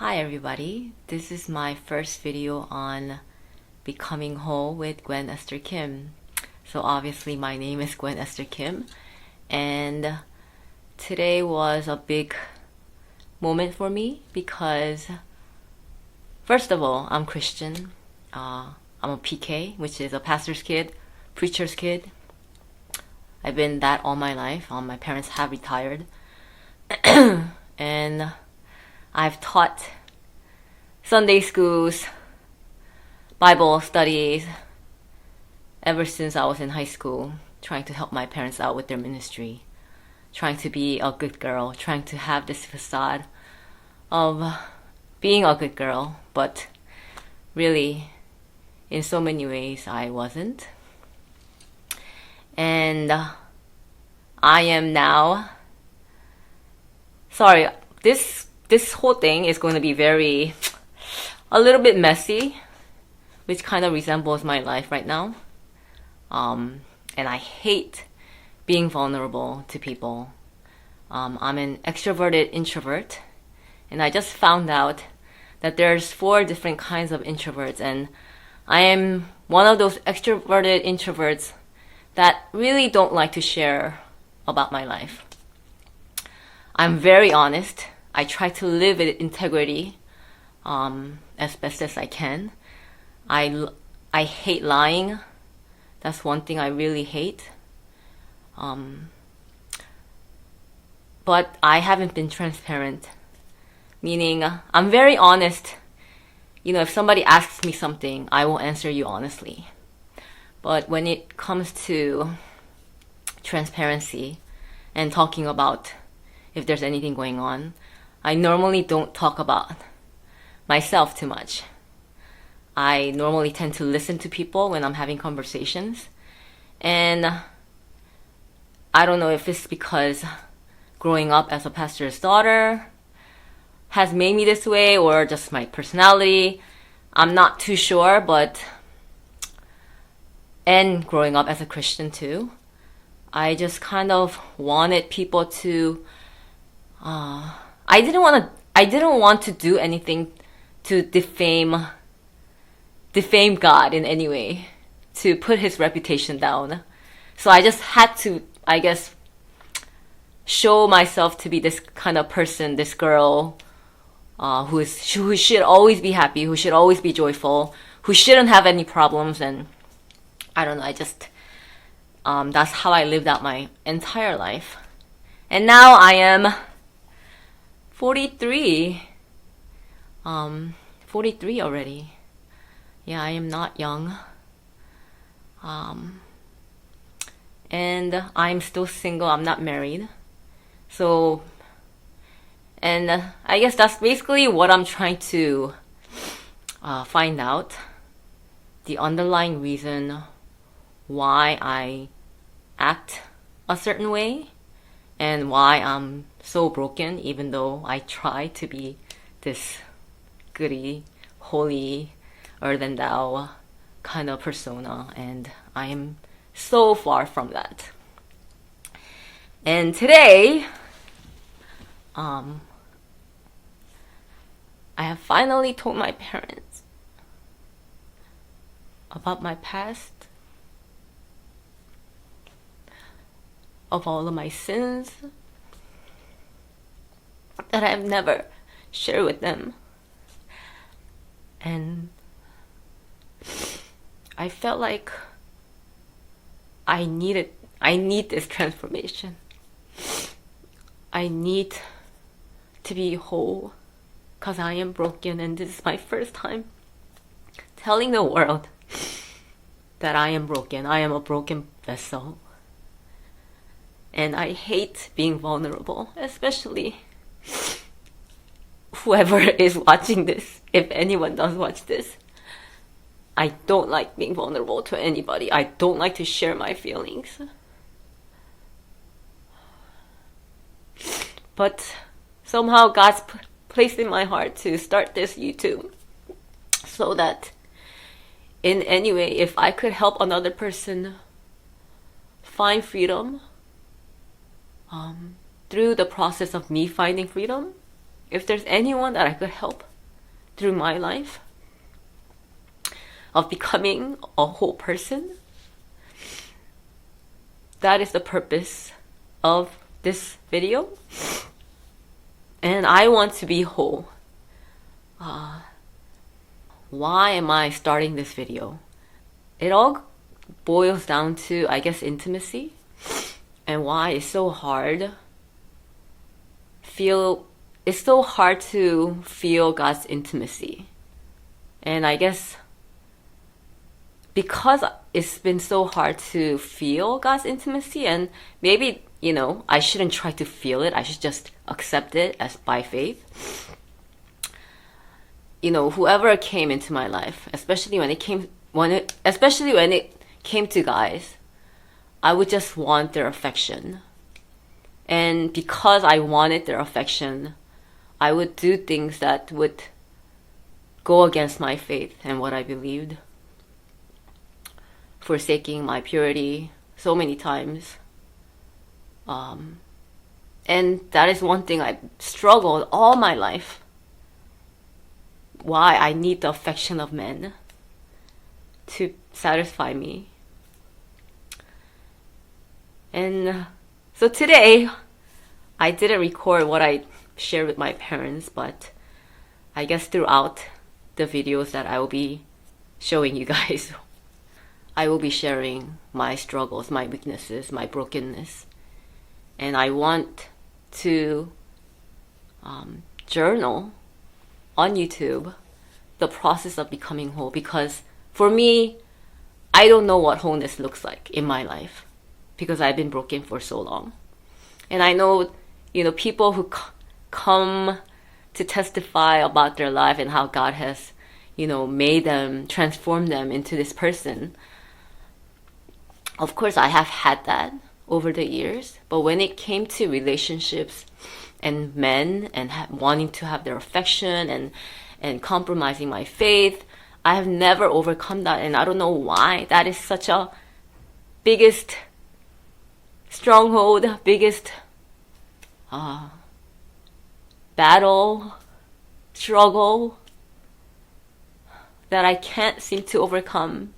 Hi everybody, this is my first video on becoming whole with Gwen Esther Kim. So obviously my name is Gwen Esther Kim, and today was a big moment for me because first of all, I'm Christian. I'm a PK, which is a pastor's kid, preacher's kid. I've been that all my life. My parents have retired. And I've taught Sunday schools, Bible studies ever since I was in high school, trying to help my parents out with their ministry, trying to be a good girl, trying to have this facade of being a good girl, but really, in so many ways, I wasn't. And I am now, sorry, this whole thing is going to be a little bit messy, which kind of resembles my life right now. And I hate being vulnerable to people. I'm an extroverted introvert, and I just found out that there's 4 different kinds of introverts, and I am one of those extroverted introverts that really don't like to share about my life. I'm very honest. I try to live with integrity as best as I can. I hate lying. That's one thing I really hate. But I haven't been transparent. Meaning, I'm very honest. You know, if somebody asks me something, I will answer you honestly. But when it comes to transparency and talking about if there's anything going on, I normally don't talk about myself too much. I normally tend to listen to people when I'm having conversations. And I don't know if it's because growing up as a pastor's daughter has made me this way or just my personality. I'm not too sure, and growing up as a Christian too, I just kind of wanted people to I didn't want to do anything to defame God in any way, to put his reputation down. So I just had to, I guess, show myself to be this kind of person, this girl who should always be happy, who should always be joyful, who shouldn't have any problems. And I don't know, I just that's how I lived out my entire life. And now I am 43. 43 already. Yeah, I am not young. And I'm still single. I'm not married. So, and I guess that's basically what I'm trying to find out. The underlying reason why I act a certain way and why I'm so broken, even though I try to be this goody, holy, earth than thou kind of persona, and I am so far from that. And today, I have finally told my parents about my past, of all of my sins that I've never shared with them. And I felt like I need this transformation. I need to be whole because I am broken, and this is my first time telling the world that I am broken. I am a broken vessel. And I hate being vulnerable, especially whoever is watching this, if anyone does watch this. I don't like being vulnerable to anybody. I don't like to share my feelings. But somehow God's placed in my heart to start this YouTube so that in any way, if I could help another person find freedom through the process of me finding freedom, if there's anyone that I could help through my life of becoming a whole person. That is the purpose of this video. And I want to be whole. Why am I starting this video? It all boils down to, I guess, intimacy, and why it's so hard. It's so hard to feel God's intimacy. And I guess because it's been so hard to feel God's intimacy, and maybe, I shouldn't try to feel it. I should just accept it as by faith. Whoever came into my life, especially when it came to guys, I would just want their affection. And because I wanted their affection, I would do things that would go against my faith and what I believed, forsaking my purity so many times. And that is one thing I struggled all my life. Why I need the affection of men to satisfy me. And so today, I didn't record what I shared with my parents, but I guess throughout the videos that I will be showing you guys, I will be sharing my struggles, my weaknesses, my brokenness. And I want to journal on YouTube the process of becoming whole, because for me, I don't know what wholeness looks like in my life because I've been broken for so long. And I know, people who come to testify about their life and how God has, made them, transformed them into this person. Of course, I have had that over the years, but when it came to relationships and men and wanting to have their affection and compromising my faith, I have never overcome that, and I don't know why. That is such a biggest stronghold, biggest battle, struggle that I can't seem to overcome.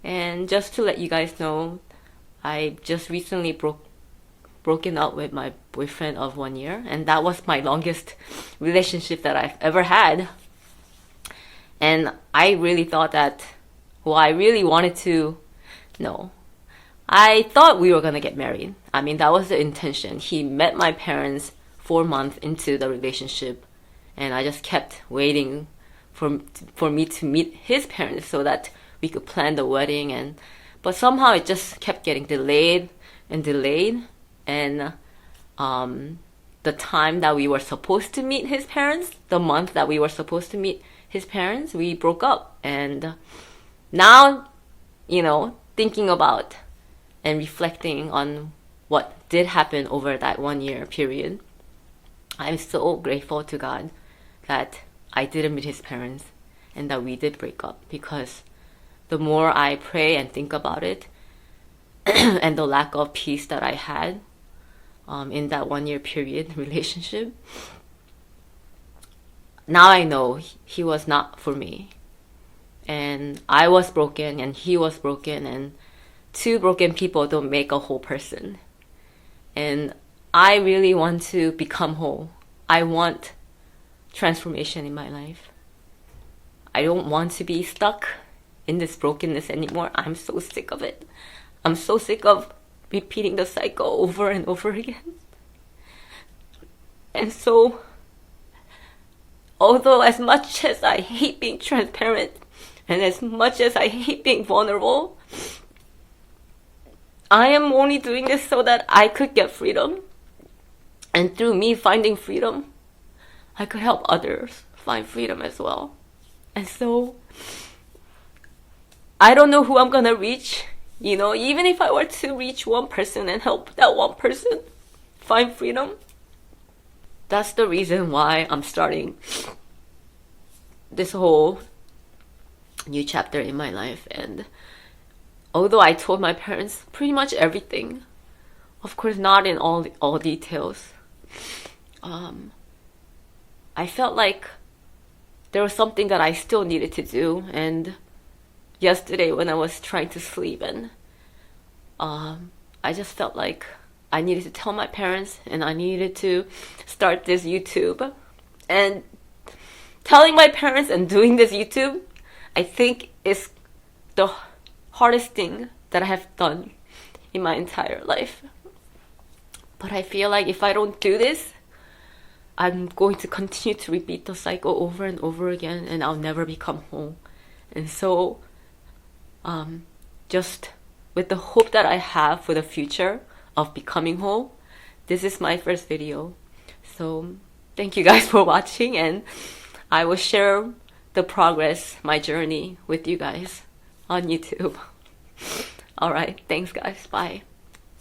And just to let you guys know, I just recently broken up with my boyfriend of 1 year, and that was my longest relationship that I've ever had. And I really thought that, I really wanted to, I thought we were gonna get married. I mean, that was the intention. He met my parents 4 months into the relationship, and I just kept waiting for me to meet his parents so that we could plan the wedding. But somehow it just kept getting delayed. And the time that we were supposed to meet his parents, the month that we were supposed to meet his parents, we broke up. And now, thinking about and reflecting on what did happen over that 1 year period, I'm so grateful to God that I didn't meet his parents and that we did break up, because the more I pray and think about it, and the lack of peace that I had in that 1 year period relationship, now I know he was not for me. And I was broken and he was broken, and two broken people don't make a whole person. And I really want to become whole. I want transformation in my life. I don't want to be stuck in this brokenness anymore. I'm so sick of it. I'm so sick of repeating the cycle over and over again. And so, although as much as I hate being transparent and as much as I hate being vulnerable, I am only doing this so that I could get freedom. And through me finding freedom, I could help others find freedom as well. And so, I don't know who I'm gonna reach. Even if I were to reach one person and help that one person find freedom, that's the reason why I'm starting this whole new chapter in my life. And although I told my parents pretty much everything, of course not in all details, I felt like there was something that I still needed to do. And yesterday when I was trying to sleep, and I just felt like I needed to tell my parents, and I needed to start this YouTube. And telling my parents and doing this YouTube, I think is the hardest thing that I have done in my entire life. But I feel like if I don't do this, I'm going to continue to repeat the cycle over and over again, and I'll never become whole. And so, just with the hope that I have for the future of becoming whole, this is my first video. So thank you guys for watching, and I will share the progress, my journey with you guys on YouTube. Alright, thanks guys, bye.